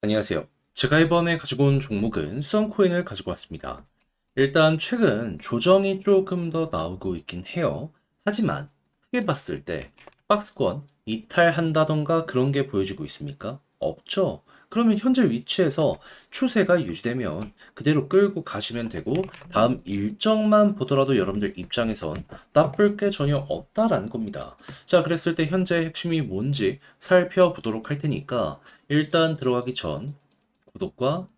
안녕하세요. 제가 이번에 가지고 온 종목은 썬코인을 가지고 왔습니다. 일단 최근 조정이 조금 더 나오고 있긴 해요. 하지만 크게 봤을 때 박스권 이탈한다던가 그런 게 보여지고 있습니까? 없죠. 그러면 현재 위치에서 추세가 유지되면 그대로 끌고 가시면 되고 다음 일정만 보더라도 여러분들 입장에선 나쁠 게 전혀 없다라는 겁니다. 자, 그랬을 때 현재 핵심이 뭔지 살펴보도록 할 테니까 일단 들어가기 전 구독과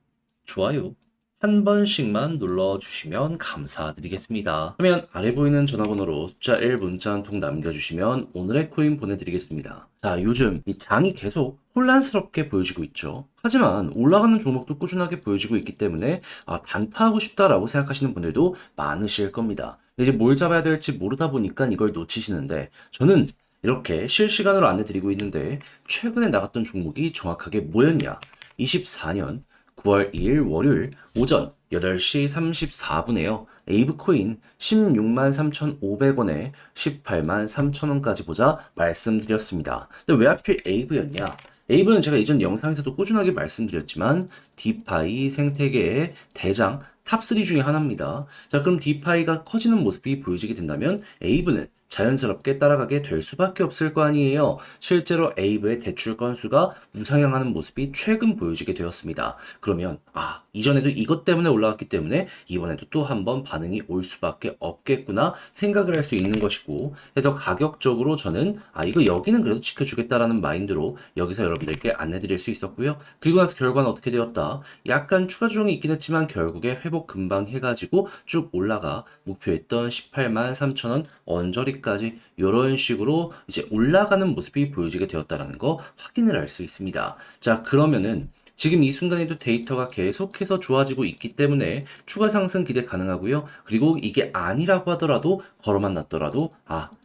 좋아요 한 번씩만 눌러주시면 감사드리겠습니다. 그러면 아래 보이는 전화번호로 숫자 1 문자 한 통 남겨주시면 오늘의 코인 보내드리겠습니다. 자, 요즘 이 장이 계속 혼란스럽게 보여지고 있죠. 하지만 올라가는 종목도 꾸준하게 보여지고 있기 때문에 단타하고 싶다라고 생각하시는 분들도 많으실 겁니다. 근데 이제 뭘 잡아야 될지 모르다 보니까 이걸 놓치시는데 저는 이렇게 실시간으로 안내드리고 있는데 최근에 나갔던 종목이 정확하게 뭐였냐? 24년 9월 2일 월요일 오전 8시 34분에요. 에이브코인 16만 3,500원에 18만 3천원까지 보자 말씀드렸습니다. 근데 왜 하필 에이브였냐? 에이브는 제가 이전 영상에서도 꾸준하게 말씀드렸지만 디파이 생태계의 대장 탑3 중에 하나입니다. 자, 그럼 디파이가 커지는 모습이 보여지게 된다면 에이브는 자연스럽게 따라가게 될 수밖에 없을 거 아니에요. 실제로 에이브의 대출 건수가 우상향하는 모습이 최근 보여지게 되었습니다. 그러면 이전에도 이것 때문에 올라갔기 때문에 이번에도 또 한 번 반응이 올 수밖에 없겠구나 생각을 할 수 있는 것이고, 그래서 가격적으로 저는 이거 여기는 그래도 지켜주겠다라는 마인드로 여기서 여러분들께 안내드릴 수 있었고요. 그리고 나서 결과는 어떻게 되었다? 약간 추가 조정이 있긴 했지만 결국에 회복 금방 해가지고 쭉 올라가 목표했던 18만 3천원 언저리까지 이런 식으로 이제 올라가는 모습이 보여지게 되었다라는 거 확인을 할 수 있습니다. 자, 그러면은 지금 이 순간에도 데이터가 계속해서 좋아지고 있기 때문에 추가 상승 기대 가능하고요. 그리고 이게 아니라고 하더라도 걸어만 놨더라도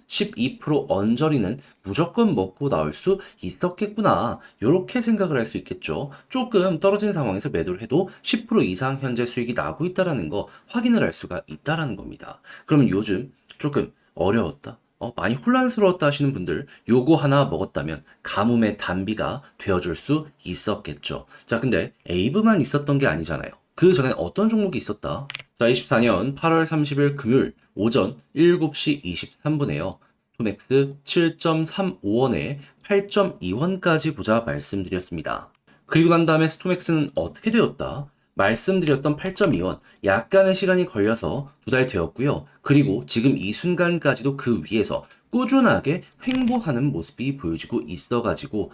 12% 언저리는 무조건 먹고 나올 수 있었겠구나. 이렇게 생각을 할 수 있겠죠. 조금 떨어진 상황에서 매도를 해도 10% 이상 현재 수익이 나고 있다라는 거 확인을 할 수가 있다라는 겁니다. 그러면 요즘 조금 어려웠다, 많이 혼란스러웠다 하시는 분들 요거 하나 먹었다면 가뭄의 단비가 되어줄 수 있었겠죠. 자, 근데 에이브만 있었던 게 아니잖아요. 그 전엔 어떤 종목이 있었다? 자, 24년 8월 30일 금요일 오전 7시 23분에요. 스토맥스 7.35원에 8.2원까지 보자 말씀드렸습니다. 그리고 난 다음에 스토맥스는 어떻게 되었다? 말씀드렸던 8.2원, 약간의 시간이 걸려서 두 달 되었고요. 그리고 지금 이 순간까지도 그 위에서 꾸준하게 횡보하는 모습이 보여지고 있어가지고,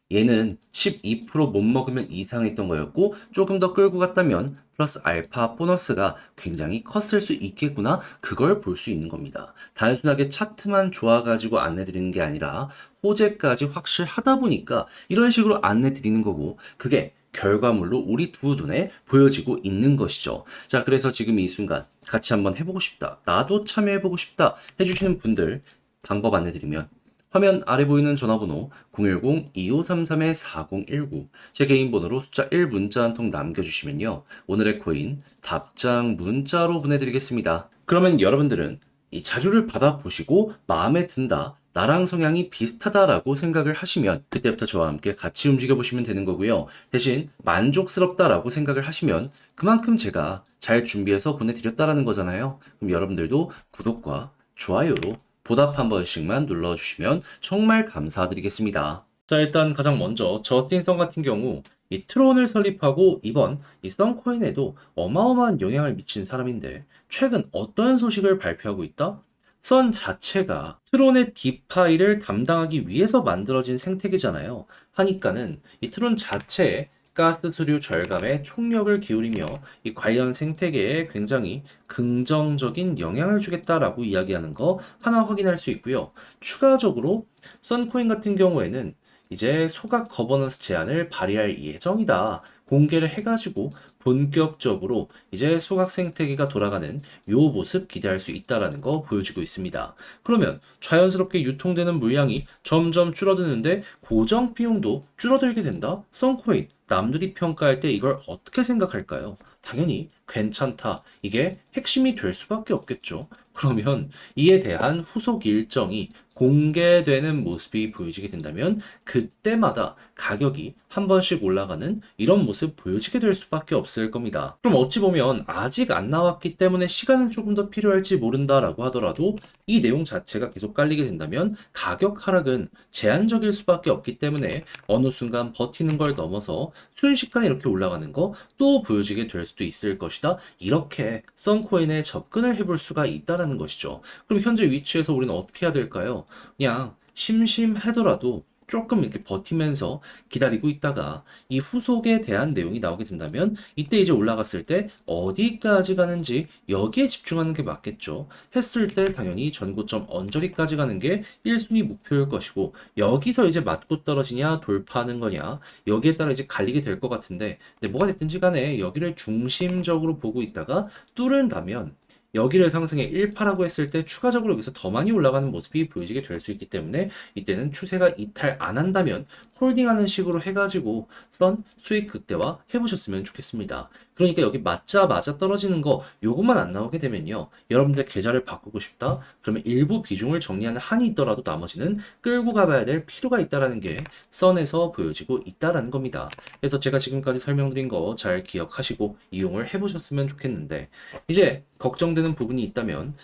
얘는 12%못 먹으면 이상했던 거였고, 조금 더 끌고 갔다면 플러스 알파 보너스가 굉장히 컸을 수 있겠구나, 그걸 볼 수 있는 겁니다. 단순하게 차트만 좋아가지고 안내드리는 게 아니라 호재까지 확실하다 보니까 이런 식으로 안내드리는 거고, 그게 결과물로 우리 두 눈에 보여지고 있는 것이죠. 자, 그래서 지금 이 순간 같이 한번 해보고 싶다, 나도 참여해보고 싶다 해주시는 분들 방법 안내드리면 화면 아래 보이는 전화번호 010-2533-4019, 제 개인 번호로 숫자 1 문자 한 통 남겨주시면요, 오늘의 코인 답장 문자로 보내드리겠습니다. 그러면 여러분들은 이 자료를 받아보시고 마음에 든다, 나랑 성향이 비슷하다라고 생각을 하시면 그때부터 저와 함께 같이 움직여 보시면 되는 거고요. 대신 만족스럽다라고 생각을 하시면 그만큼 제가 잘 준비해서 보내드렸다라는 거잖아요. 그럼 여러분들도 구독과 좋아요로 보답 한 번씩만 눌러주시면 정말 감사드리겠습니다. 자, 일단 가장 먼저 저스틴성 같은 경우 이 트론을 설립하고 이번 이 썬코인에도 어마어마한 영향을 미친 사람인데 최근 어떤 소식을 발표하고 있다? 썬 자체가 트론의 디파이를 담당하기 위해서 만들어진 생태계잖아요. 하니까는 이 트론 자체에 가스 수류 절감에 총력을 기울이며 이 관련 생태계에 굉장히 긍정적인 영향을 주겠다라고 이야기하는 거 하나 확인할 수 있고요. 추가적으로 썬코인 같은 경우에는 이제 소각 거버넌스 제한을 발의할 예정이다, 공개를 해가지고 본격적으로 이제 소각 생태계가 돌아가는 요 모습 기대할 수 있다라는 거 보여지고 있습니다. 그러면 자연스럽게 유통되는 물량이 점점 줄어드는데 고정 비용도 줄어들게 된다? 썬코인 남들이 평가할 때 이걸 어떻게 생각할까요? 당연히 괜찮다, 이게 핵심이 될 수밖에 없겠죠. 그러면 이에 대한 후속 일정이 공개되는 모습이 보여지게 된다면 그때마다 가격이 한 번씩 올라가는 이런 모습 보여지게 될 수밖에 없을 겁니다. 그럼 어찌 보면 아직 안 나왔기 때문에 시간은 조금 더 필요할지 모른다라고 하더라도 이 내용 자체가 계속 깔리게 된다면 가격 하락은 제한적일 수밖에 없기 때문에 어느 순간 버티는 걸 넘어서 순식간에 이렇게 올라가는 거 또 보여지게 될 수도 있을 것이다. 이렇게 썬코인에 접근을 해볼 수가 있다라는 것이죠. 그럼 현재 위치에서 우리는 어떻게 해야 될까요? 그냥 심심하더라도 조금 이렇게 버티면서 기다리고 있다가 이 후속에 대한 내용이 나오게 된다면 이때 이제 올라갔을 때 어디까지 가는지 여기에 집중하는 게 맞겠죠. 했을 때 당연히 전고점 언저리까지 가는 게 1순위 목표일 것이고 여기서 이제 맞고 떨어지냐 돌파하는 거냐 여기에 따라 이제 갈리게 될 것 같은데 근데 뭐가 됐든지 간에 여기를 중심적으로 보고 있다가 뚫은다면 여기를 상승에 1파라고 했을 때 추가적으로 여기서 더 많이 올라가는 모습이 보여지게 될 수 있기 때문에 이때는 추세가 이탈 안 한다면 홀딩하는 식으로 해가지고 선 수익 극대화 해보셨으면 좋겠습니다. 그러니까 여기 맞자마자 떨어지는 거 요것만 안 나오게 되면요. 여러분들 계좌를 바꾸고 싶다? 그러면 일부 비중을 정리하는 한이 있더라도 나머지는 끌고 가봐야 될 필요가 있다라는 게 선에서 보여지고 있다라는 겁니다. 그래서 제가 지금까지 설명드린 거 잘 기억하시고 이용을 해보셨으면 좋겠는데 이제 걱정되는 부분이 있다면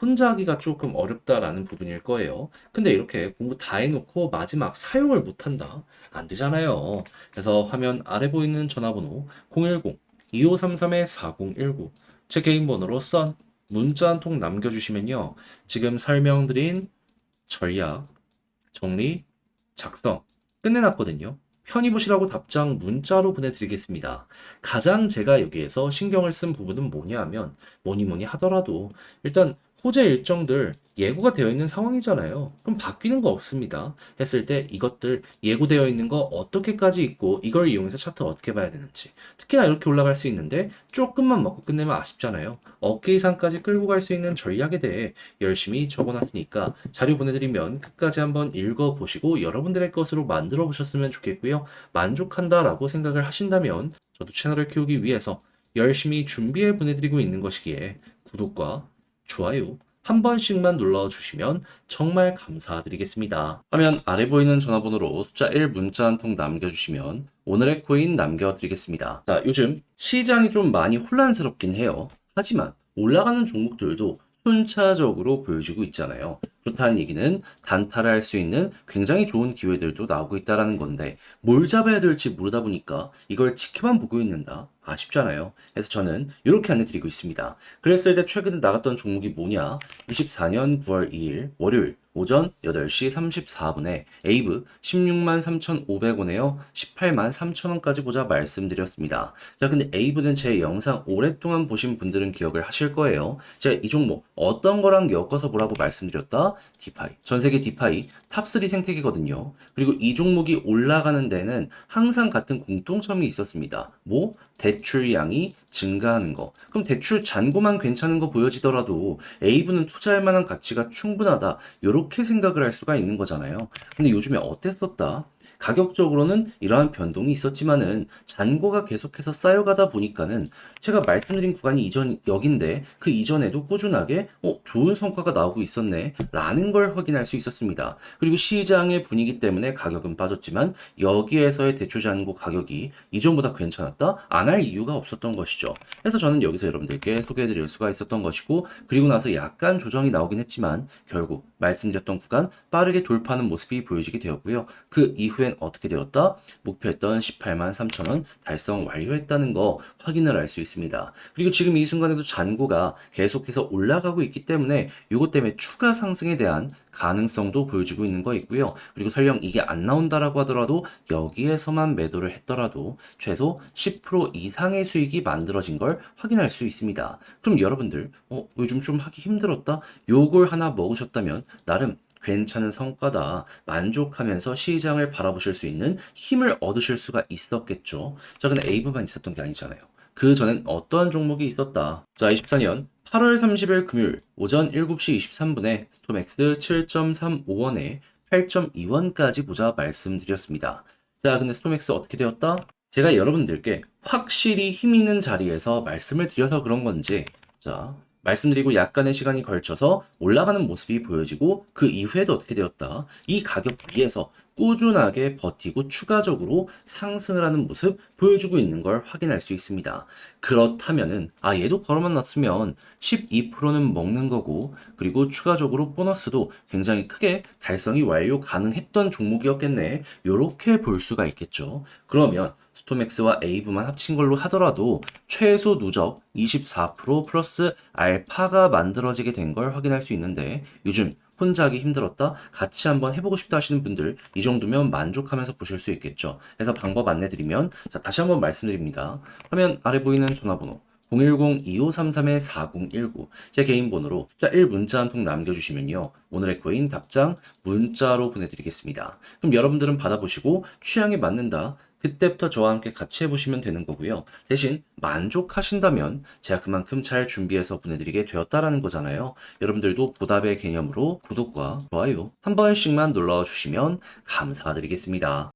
혼자 하기가 조금 어렵다라는 부분일 거예요. 근데 이렇게 공부 다 해놓고 마지막 사용을 못한다? 안 되잖아요. 그래서 화면 아래 보이는 전화번호 010-2533-4019 제 개인 번호로 썬 문자 한 통 남겨주시면요. 지금 설명드린 전략, 정리, 작성 끝내놨거든요. 편히 보시라고 답장 문자로 보내드리겠습니다. 가장 제가 여기에서 신경을 쓴 부분은 뭐냐 하면 뭐니 뭐니 하더라도 일단 호재 일정들 예고가 되어 있는 상황이잖아요. 그럼 바뀌는 거 없습니다. 했을 때 이것들 예고되어 있는 거 어떻게까지 있고 이걸 이용해서 차트 어떻게 봐야 되는지 특히나 이렇게 올라갈 수 있는데 조금만 먹고 끝내면 아쉽잖아요. 어깨 이상까지 끌고 갈 수 있는 전략에 대해 열심히 적어놨으니까 자료 보내드리면 끝까지 한번 읽어보시고 여러분들의 것으로 만들어 보셨으면 좋겠고요. 만족한다라고 생각을 하신다면 저도 채널을 키우기 위해서 열심히 준비해 보내드리고 있는 것이기에 구독과 좋아요 한 번씩만 눌러주시면 정말 감사드리겠습니다. 화면 아래 보이는 전화번호로 숫자 1 문자 한 통 남겨주시면 오늘의 코인 남겨드리겠습니다. 자, 요즘 시장이 좀 많이 혼란스럽긴 해요. 하지만 올라가는 종목들도 순차적으로 보여지고 있잖아요. 그렇다는 얘기는 단타를 할 수 있는 굉장히 좋은 기회들도 나오고 있다는 건데 뭘 잡아야 될지 모르다 보니까 이걸 지켜만 보고 있는다? 아쉽잖아요. 그래서 저는 이렇게 안내드리고 있습니다. 그랬을 때 최근에 나갔던 종목이 뭐냐? 24년 9월 2일 월요일 오전 8시 34분에 에이브 16만 3,500원에요. 18만 3천원까지 보자 말씀드렸습니다. 자, 근데 에이브는 제 영상 오랫동안 보신 분들은 기억을 하실 거예요. 제가 이 종목 어떤 거랑 엮어서 보라고 말씀드렸다? 디파이. 전 세계 디파이 탑3 생태계거든요. 그리고 이 종목이 올라가는 데는 항상 같은 공통점이 있었습니다. 뭐? 대출량이 증가하는 거. 그럼 대출 잔고만 괜찮은 거 보여지더라도 에이브는 투자할 만한 가치가 충분하다. 이렇게 생각을 할 수가 있는 거잖아요. 근데 요즘에 어땠었다? 가격적으로는 이러한 변동이 있었지만은 잔고가 계속해서 쌓여가다 보니까는 제가 말씀드린 구간이 여긴데 그 이전에도 꾸준하게 좋은 성과가 나오고 있었네 라는 걸 확인할 수 있었습니다. 그리고 시장의 분위기 때문에 가격은 빠졌지만 여기에서의 대출 잔고 가격이 이전보다 괜찮았다? 안 할 이유가 없었던 것이죠. 그래서 저는 여기서 여러분들께 소개해드릴 수가 있었던 것이고 그리고 나서 약간 조정이 나오긴 했지만 결국 말씀드렸던 구간 빠르게 돌파하는 모습이 보여지게 되었고요. 그 이후엔 어떻게 되었다? 목표했던 18만 3천원 달성 완료했다는 거 확인을 할 수 있습니다. 그리고 지금 이 순간에도 잔고가 계속해서 올라가고 있기 때문에 이것 때문에 추가 상승에 대한 가능성도 보여주고 있는 거 있고요. 그리고 설령 이게 안 나온다라고 하더라도 여기에서만 매도를 했더라도 최소 10% 이상의 수익이 만들어진 걸 확인할 수 있습니다. 그럼 여러분들 요즘 좀 하기 힘들었다? 요걸 하나 먹으셨다면 나름 괜찮은 성과다. 만족하면서 시장을 바라보실 수 있는 힘을 얻으실 수가 있었겠죠. 자, 근데 에이브만 있었던 게 아니잖아요. 그 전엔 어떠한 종목이 있었다. 자, 24년 8월 30일 금요일 오전 7시 23분에 스톰엑스 7.35원에 8.2원까지 보자 말씀드렸습니다. 자, 근데 스톰엑스 어떻게 되었다? 제가 여러분들께 확실히 힘 있는 자리에서 말씀을 드려서 그런 건지 자, 말씀드리고 약간의 시간이 걸쳐서 올라가는 모습이 보여지고 그 이후에도 어떻게 되었다. 이 가격 위에서 꾸준하게 버티고 추가적으로 상승을 하는 모습 보여주고 있는 걸 확인할 수 있습니다. 그렇다면은 얘도 걸어만 놨으면 12%는 먹는 거고 그리고 추가적으로 보너스도 굉장히 크게 달성이 완료 가능했던 종목이었겠네. 요렇게 볼 수가 있겠죠. 그러면 스토맥스와 에이브만 합친 걸로 하더라도 최소 누적 24% 플러스 알파가 만들어지게 된 걸 확인할 수 있는데 요즘 혼자 하기 힘들었다? 같이 한번 해보고 싶다 하시는 분들 이 정도면 만족하면서 보실 수 있겠죠. 그래서 방법 안내드리면 자, 다시 한번 말씀드립니다. 화면 아래 보이는 전화번호 010-2533-4019 제 개인 번호로 숫자 1 문자 한 통 남겨주시면요. 오늘의 코인 답장 문자로 보내드리겠습니다. 그럼 여러분들은 받아보시고 취향에 맞는다. 그때부터 저와 함께 같이 해보시면 되는 거고요. 대신 만족하신다면 제가 그만큼 잘 준비해서 보내드리게 되었다라는 거잖아요. 여러분들도 보답의 개념으로 구독과 좋아요 한 번씩만 눌러주시면 감사드리겠습니다.